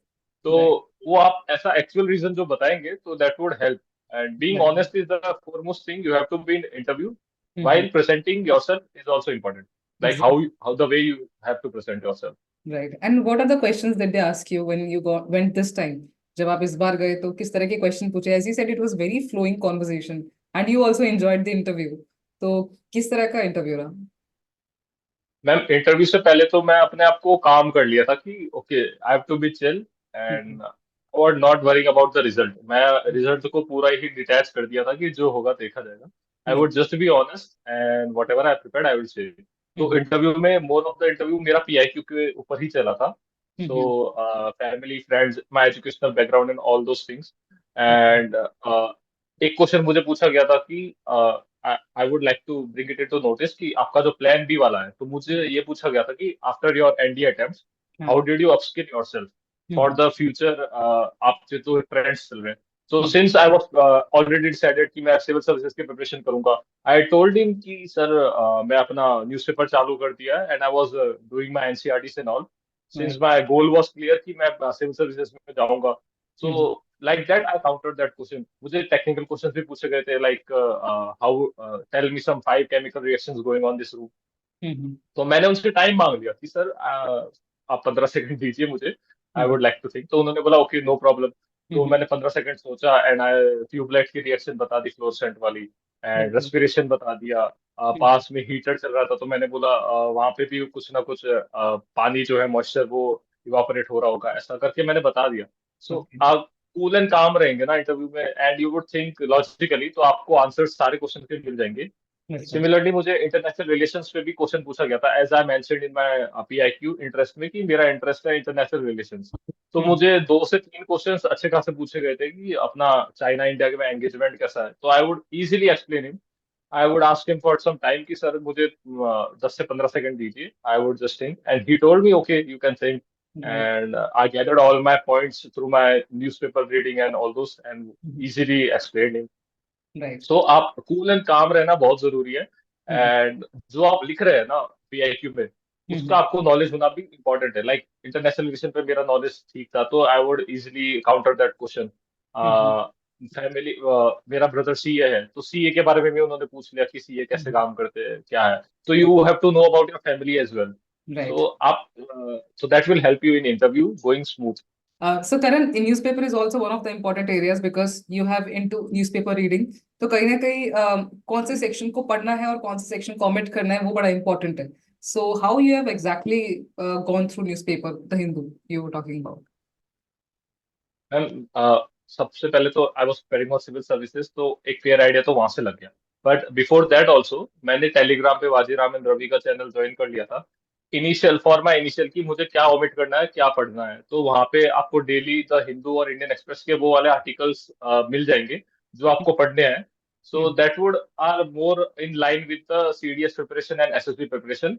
तो right वो आप ऐसा actual reason जो बताएंगे तो that would help. And being right honest is the foremost thing you have to be in interview. Hmm While presenting yourself is also important, like how the way you have to present yourself. Right and what are the questions that they ask you when you got went this time? जब आप इस बार गए तो किस तरह के question पूछे? As you said it was very flowing conversation and you also enjoyed the interview, तो किस तरह का इंटरव्यू रहा? मैम इंटरव्यू से पहले तो मैं अपने आप को काम कर लिया था कि okay I have to be chill hmm and और not worrying about the result. मैं रिजल्ट को पूरा ही डिटैच कर दिया था कि जो होगा देखा जाएगा. I would just be honest and whatever I prepared I will say. तो हम्म इंटरव्यू में मोर ऑफ द इंटरव्यू मेरा पीआईक्यू के ऊपर ही चला था. So hmm family friends my educational background and all those things. Hmm and एक question मुझे पूछा गया था कि I would like to bring it to notice कि आपका जो प्लान बी वाला है, तो मुझे ये पूछा गया था कि आफ्टर योर एनडी अटेम्प्ट हाँ how did you upskill yourself for hmm the future. आपके जो ट्रेंड्स चल रहे हैं. तो hmm since I was already decided कि मैं सिविल सर्विसेज की प्रिपरेशन करूंगा, आई टोल्ड हिम कि सर मैं अपना न्यूज़पेपर चालू कर दिया है and I was doing my NCERT and all. Since right my goal was clear कि मैं सिविल सर्विसेज में जाऊंगा. सो हम्म like that I countered that question. मुझे टेक्निकल क्वेश्चंस भी पूछे गए थे like how tell me some 5 chemical reactions going on this room. हम्म तो मैंने उनसे टाइम मांग लिया कि सर आप 15 सेकंड दीजिए मुझे, आई हम्म वुड लाइक टू थिंक. तो उन्होंने बोला ओके नो प्रॉब्लम. तो हम्म मैंने 15 सेकंड सोचा एंड आई ट्यूबलाइट की रिएक्शन बता दी फ्लोरेसेंट वाली एंड ओके रेस्पिरेशन बता दिया. पास में हीटर चल रहा था तो मैंने बोला वहां पे भी कुछ ना कुछ पानी जो है मॉइस्चर वो इवापोरेट हो रहा होगा, ऐसा करके मैंने बता दिया. सो ओके आप कूल एंड काम रहेंगे ना इंटरव्यू में and you would think logically, तो आपको आंसर्स सारे क्वेश्चन के मिल जाएंगे. अच्छा सिमिलरली मुझे इंटरनेशनल रिलेशंस पे भी क्वेश्चन पूछा गया था as I mentioned in my PIQ interest में कि मेरा इंटरेस्ट है इंटरनेशनल रिलेशंस. तो हम्म मुझे 2 से 3 क्वेश्चंस अच्छे खासे पूछे गए थे कि अपना चाइना इंडिया के में एंगेजमेंट कैसा है. तो I would easily explain him. I would ask him for some time कि सर मुझे 10 से 15 सेकंड दीजिए. I would just think and he told me okay you can think. Right And I gathered all my points through my newspaper reading and all those and easily explained him. Right so आप cool and काम रहना बहुत जरूरी है. And जो आप लिख रहे हैं ना पीआईक्यू में, उसका आपको नॉलेज होना भी इम्पोर्टेंट है. लाइक इंटरनेशनल रिलेशन पे मेरा नॉलेज ठीक था तो I would easily counter that question. Family मेरा ब्रदर सीए है तो सीए के बारे में भी उन्होंने पूछ लिया कि सीए कैसे काम करते हैं क्या है. तो you have to know about your family as well. Right so आप so that will help you in interview going smooth. So Karan, in newspaper is also one of the important areas because you have into newspaper reading. तो कहीं ना कहीं कौन से section को पढ़ना है और कौन से सेक्शन कमेंट करना है वो बड़ा important है. So how you have exactly gone through newspaper, The Hindu you were talking about? Ma'am सबसे पहले तो I was preparing for civil services तो एक फेयर आइडिया तो वहां से लग गया. बट बिफोर दैट आल्सो मैंने टेलीग्राम पे वाजीराम एंड रवि का चैनल ज्वाइन कर लिया था. इनिशियल फॉर माई इनिशियल की मुझे क्या ओमिट करना है क्या पढ़ना है. तो वहां पे आपको डेली द हिंदू और इंडियन एक्सप्रेस के वो वाले आर्टिकल्स मिल जाएंगे जो आपको पढ़ने हैं. So hmm that would are more in line with the CDS preparation and SSB preparation.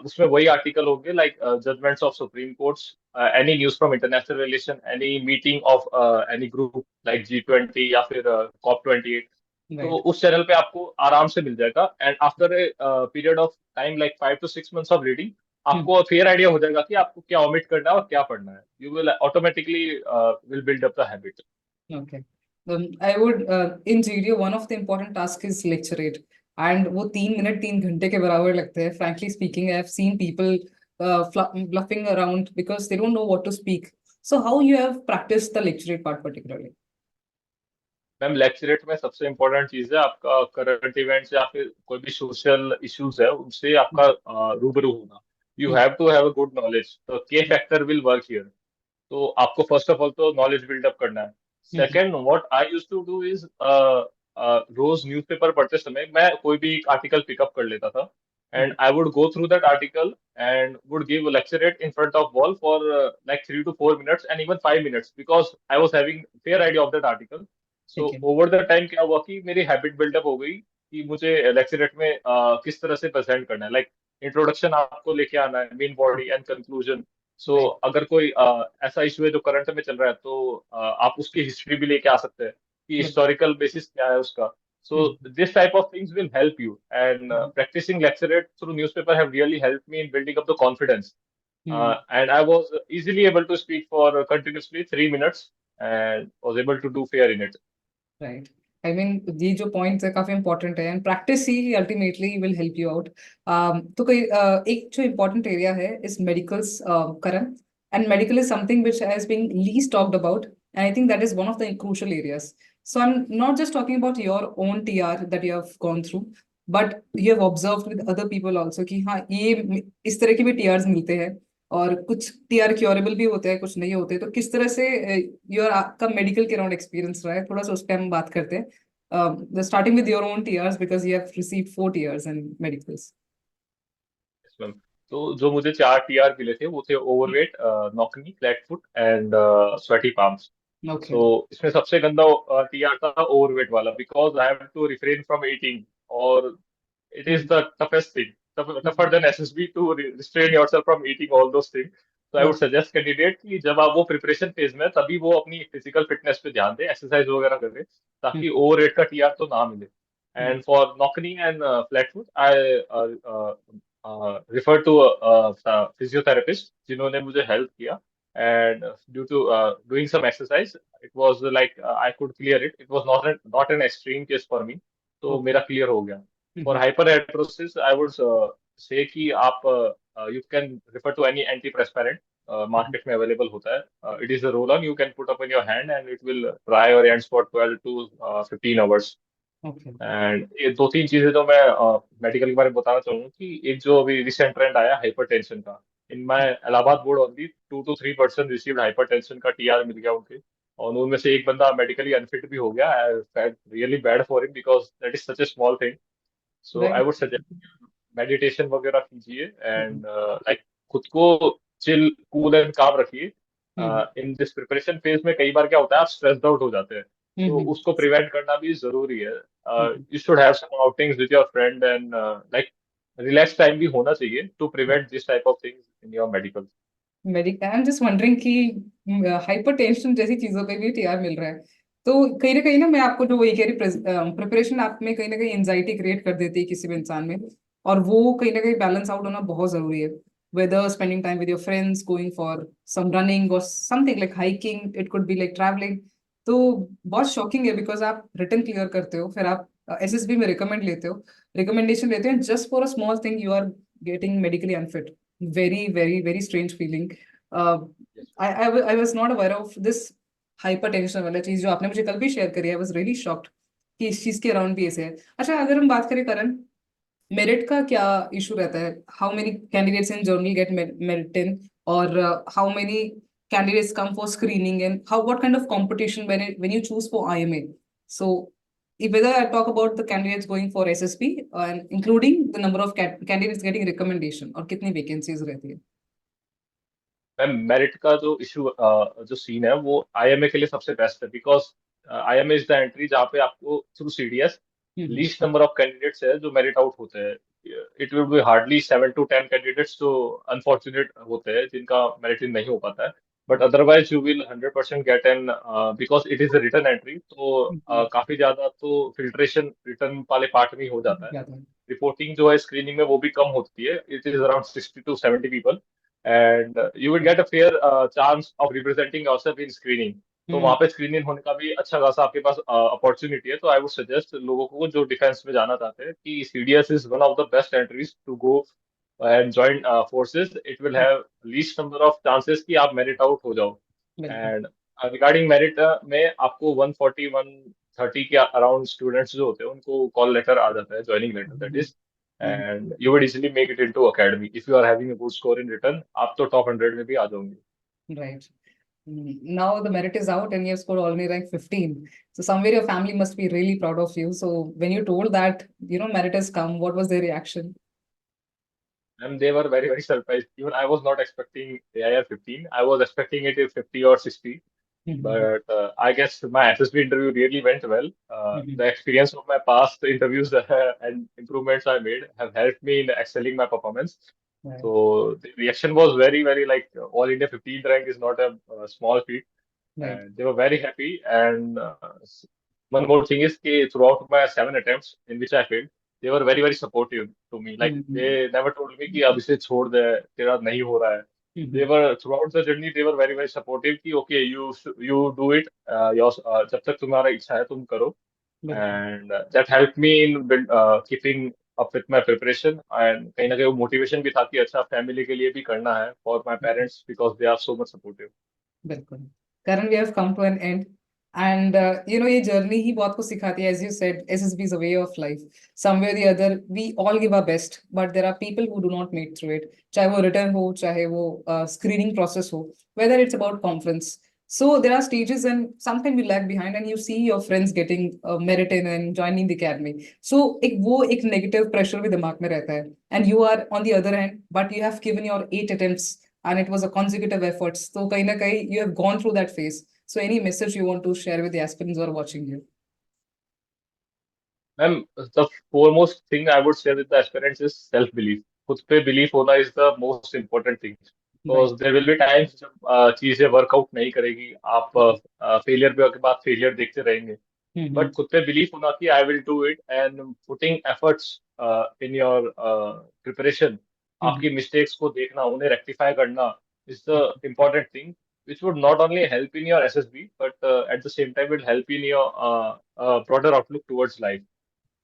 उसमें वही आर्टिकल होंगे like judgments of supreme courts, any news from international relation, any meeting of any group like G20 या फिर COP 28. तो right उस channel पे आपको आराम से मिल जाएगा and after a period of time like 5 to 6 months of reading hmm आपको क्लियर आइडिया हो जाएगा कि आपको क्या ओमिट करना है और क्या पढ़ना है. You will automatically will build up the habit. okay I would in GDO one of the important task is lecture rate and वो 3 मिनट 3 घंटे के बराबर लगते हैं. Frankly speaking, I have seen people bluffing around because they don't know what to speak. So how you have practiced the lecture rate part particularly? Ma'am lecturette में सबसे important चीज है आपका करंट इवेंट्स या फिर कोई भी सोशल इश्यूज है उनसे आपका रूबरू होना. You hmm have to have a good knowledge. तो K factor will work here. तो आपको फर्स्ट ऑफ ऑल तो नॉलेज बिल्डअप करना है. Hmm second what I used to do is रोज न्यूज़पेपर पढ़ते समय मैं कोई भी एक आर्टिकल पिकअप कर लेता था and I would go through that article and would give a lecturate in front of wall for like 3 to 4 minutes and even 5 minutes because I was having fair idea of that article. So ठीक है over the time क्या हुआ कि मेरी habit buildup हो गई कि मुझे लेक्चरेट में किस तरह से प्रेजेंट करना है. लाइक इंट्रोडक्शन आपको लेके आना है, main body and conclusion. So right अगर कोई ऐसा इशू है जो करंट में चल रहा है तो आप उसकी हिस्ट्री भी लेके आ सकते हैं कि right हिस्टोरिकल बेसिस क्या है उसका. So this type of things will help you. And practicing lecture through newspaper have really helped me in building up the confidence. And I was easily able to speak for continuously 3 minutes and was able to do fair in it. Right I mean ये जो points है काफी important है and practice ही ultimately will help you out तो कोई एक जो इम्पोर्टेंट एरिया है is medicals Karan and medical is something which has been least talked about and I think that is one of the crucial areas so I am not just talking about your own TR that you have gone through but you have observed with other people also कि हाँ ये इस तरह के भी टीआर्स मिलते हैं और कुछ टीआर क्योरेबल भी होते हैं कुछ नहीं होते तो किस तरह से योर आपका मेडिकल के अराउंड एक्सपीरियंस रहा है थोड़ा सा उस पर हम बात करते हैं starting with your own TRs because you have received 4 TRs in medicals Yes, ma'am. तो जो मुझे 4 टीआर मिले थे वो थे overweight, knock knee, flat foot and sweaty palms. Okay so इसमें सबसे गंदा टीआर था ओवरवेट वाला, because I have to refrain from eating. और it is the toughest thing, tougher than SSB to restrain yourself from eating all those things. So I would suggest candidate कि जब आप वो प्रिपरेशन फेज में तभी वो अपनी फिजिकल फिटनेस पे ध्यान दें, एक्सरसाइज वगैरह करें, ताकि ओवर रेट का टीआर तो ना मिले. And for knock knee and flat foot I refer to physiotherapist जिन्होंने मुझे हेल्प किया. And due to doing some exercise, it was like I could clear it. It was not an extreme case for me. तो मेरा clear हो गया. For hyperhidrosis, I would say कि आप you can refer to any antiperspirant market में available होता है. It is a roll-on you can put up in your hand and it will dry your hands for 12 to 15 hours. Okay and ये दो तीन चीजें तो मैं मेडिकल के बारे में बताना चाहूंगा कि एक जो अभी रिसेंट ट्रेंड आया हाइपरटेंशन का. In my Allahabad board only 2 to 3% received hypertension का टीआर मिल गया उनके. और उनमें से एक बंदा मेडिकली अनफिट भी हो गया. I felt really bad for him because that is such A small thing. So I would write suggest meditation वगैरह कीजिए एंड लाइक खुद को चिल कूल एंड काम रखिए. इन दिस प्रिपरेशन फेज में कई बार क्या होता है, आप स्ट्रेस्ड आउट हो जाते हैं. तो उसको प्रिवेंट करना भी जरूरी है. You should have some outings with your friend and like relax time भी होना चाहिए to prevent this type of things in your medical. Medical I am just wondering कि हाइपरटेंशन जैसी चीजों पे भी टीआर मिल रहा है तो कहीं ना मैं आपको जो वही कह रही प्रिपरेशन आप में कहीं ना कहीं एंजाइटी क्रिएट कर देती है किसी भी इंसान में और वो कहीं ना कहीं बैलेंस आउट होना बहुत जरूरी है whether spending time with your friends going for some running or something like hiking it could be like traveling तो बहुत शॉकिंग है बिकॉज आप रिटर्न क्लियर करते हो फिर आप एसएसबी में रिकमेंडेशन लेते हैं just for a small thing you are getting medically unfit very strange feeling I was not aware of this hypertension वाला चीज जो आपने मुझे कल भी शेयर करी. I was really shocked कि इस चीज के अराउंड भी ऐसे है. अच्छा अगर हम बात करें करण मेरिट का क्या इशू रहता है how many candidates in general get merit in और how many candidates come for screening and how what kind of competition when you choose for IMA so whether I talk about the candidates going for SSP and including the number of candidates getting recommendation और कितनी vacancies रहती है. Ma'am merit का जो issue जो scene है वो IMA के लिए सबसे बेस्ट है, because IMA is the entry जहाँ पे आपको through CDS least number of candidates है जो मेरिट आउट होते हैं. It will be hardly 7 to 10 candidates जो अनफॉर्चुनेट होते हैं जिनका मेरिट इन नहीं हो पाता है. But otherwise you will 100% get in, because it is a written entry. तो काफी ज्यादा तो फिल्ट्रेशन रिटर्न वाले पार्ट में ही हो जाता है. रिपोर्टिंग जो है स्क्रीनिंग में वो भी कम होती है. It is around 60 to 70 people and you will get a fair chance of representing yourself in screening. तो वहाँ पे स्क्रीनिंग होने का भी अच्छा खासा आपके पास अपॉर्चुनिटी है. तो आई वुड सजेस्ट लोगों को जो डिफेंस में जाना चाहते हैं कि CDS is one of the best entries to go and join forces. It will have least number of chances कि आप मेरिट आउट हो जाओ. एंड रिगार्डिंग मेरिट में आपको 140 130 के अराउंड स्टूडेंट्स जो होते हैं उनको कॉल लेटर आ जाता है, joining letter that is. And you would easily make it into academy if you are having a good score in return. आप तो top 100 में भी आ जाओगे. Right. Now the merit is out and you have scored only rank 15. So somewhere your family must be really proud of you. So when you told that, merit has come, what was their reaction? And they were very, very surprised. Even I was not expecting AIR 15. I was expecting it at 50 or 60. But I guess my SSB interview really went well. The experience of my past interviews and improvements I made have helped me in excelling my performance. Right. So the reaction was very, very like all India 15th rank is not a small feat. Right. And they were very happy. And one more thing is कि throughout my 7 attempts in which I failed, they were very very supportive to me. Like hmm, they never told me कि अब इसे छोड़ दे, तेरा नहीं हो रहा है. They hmm, were throughout the journey. They were very very supportive कि okay you do it. जब तक तुम्हारा इच्छा है तुम करो. बिल्कुल. And that helped me in keeping up with my preparation. And कहीं ना कहीं वो motivation भी था कि अच्छा family के लिए भी करना है for my parents because they are so much supportive. बिल्कुल. Karan, we have come to an end and ये जर्नी ही बहुत कुछ सिखाती है. As you said, SSB is a way of life. Somewhere the other we all give our best, but there are people who do not make through it. चाहे वो return हो, चाहे वो स्क्रीनिंग प्रोसेस हो, whether it's about conference. So there are stages and sometimes you lag behind and you see your friends getting merit in and joining the academy. So एक negative pressure भी दिमाग में रहता है. And you are on the other hand, but you have given your 8 attempts and it was a consecutive efforts. So kahin na kahin you have gone through that phase. So any message you want to share with the aspirants who are watching you? Ma'am, the foremost thing I would share with the aspirants is self-belief. खुद पे belief होना is the most important thing. Right. Because there will be times जब चीजें workout नहीं करेगी, आप failure पे के बाद फेलियर देखते रहेंगे. Mm-hmm. बट खुद पे बिलीफ होना कि I will do it and putting efforts in your preparation. Mm-hmm. आपकी मिस्टेक्स को देखना, उन्हें रेक्टिफाई करना is the important thing which would not only help in your SSB but at the same time will help in your broader outlook towards life.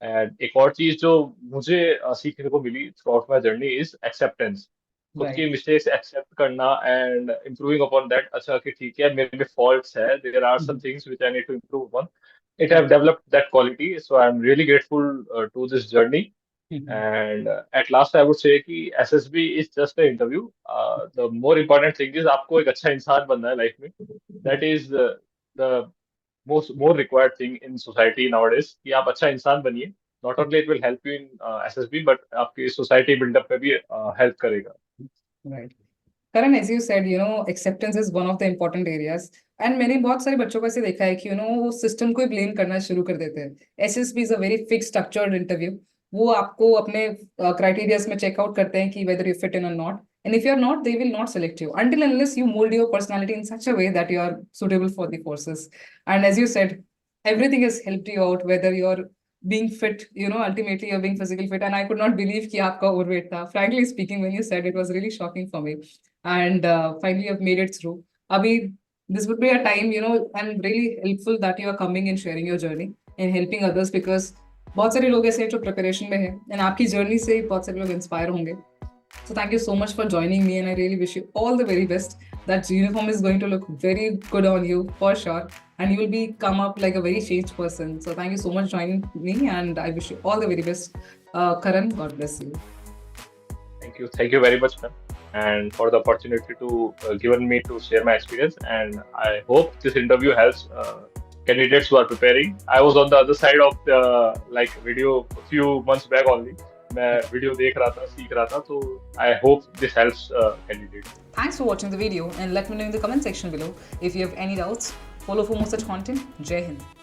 And एक और चीज जो मुझे सीखने को मिली throughout my journey is acceptance. खुद Right. की मिस्टेक्स एक्सेप्ट करना एंड इम्प्रूविंग अपॉन दैट. अच्छा कि ठीक है मेरे में फॉल्ट्स है, there are some Mm-hmm. Things which I need to improve upon. It have developed that quality, so I'm really grateful to this journey. Mm-hmm. And at last I would say कि SSB is just an interview. The more important thing is आपको एक अच्छा इंसान बनना है life में. That is the more required thing in society nowadays कि आप अच्छा इंसान बनिए. Not only it will help you in SSB but आपकी society build-up में भी help करेगा. Right. Karan, as you said, acceptance is one of the important areas. And मैंने बहुत सारे बच्चों को ऐसे देखा है कि वो सिस्टम को ही ब्लेम करना शुरू कर देते हैं. SSB is a very fix structured interview. वो आपको अपने क्राइटेरियाज में चेकआउट करते हैं कि वेदर यू फिट इन और not. And if you're not, they will not select you until unless you mold your personality in such a way that you are suitable for the courses. And as you said, everything has helped you out, whether you're being fit, ultimately you're being physically fit. And I could not believe कि आपका overweight था. Frankly speaking, when you said, it was really shocking for me. And finally you've made it through. Abhi, this would be a time, I'm really helpful that you are coming and sharing your journey and helping others because बहुत सारे लोग ऐसे हैं जो preparation में हैं and आपकी journey से बहुत सारे लोग इंस्पायर होंगे. So thank you so much for joining me and I really wish you all the very best. That uniform is going to look very good on you for sure and you will be come up like a very changed person. So thank you so much for joining me and I wish you all the very best. Karan, God bless you. Thank you very much, ma'am, and for the opportunity to given me to share my experience. And I hope this interview helps candidates who are preparing. I was on the other side of the video a few months back only. मैं video देख रहा था, सीख रहा था, तो I hope this helps candidates. Thanks for watching the video and let me know in the comment section below if you have any doubts. Follow for more such content. Jai Hind.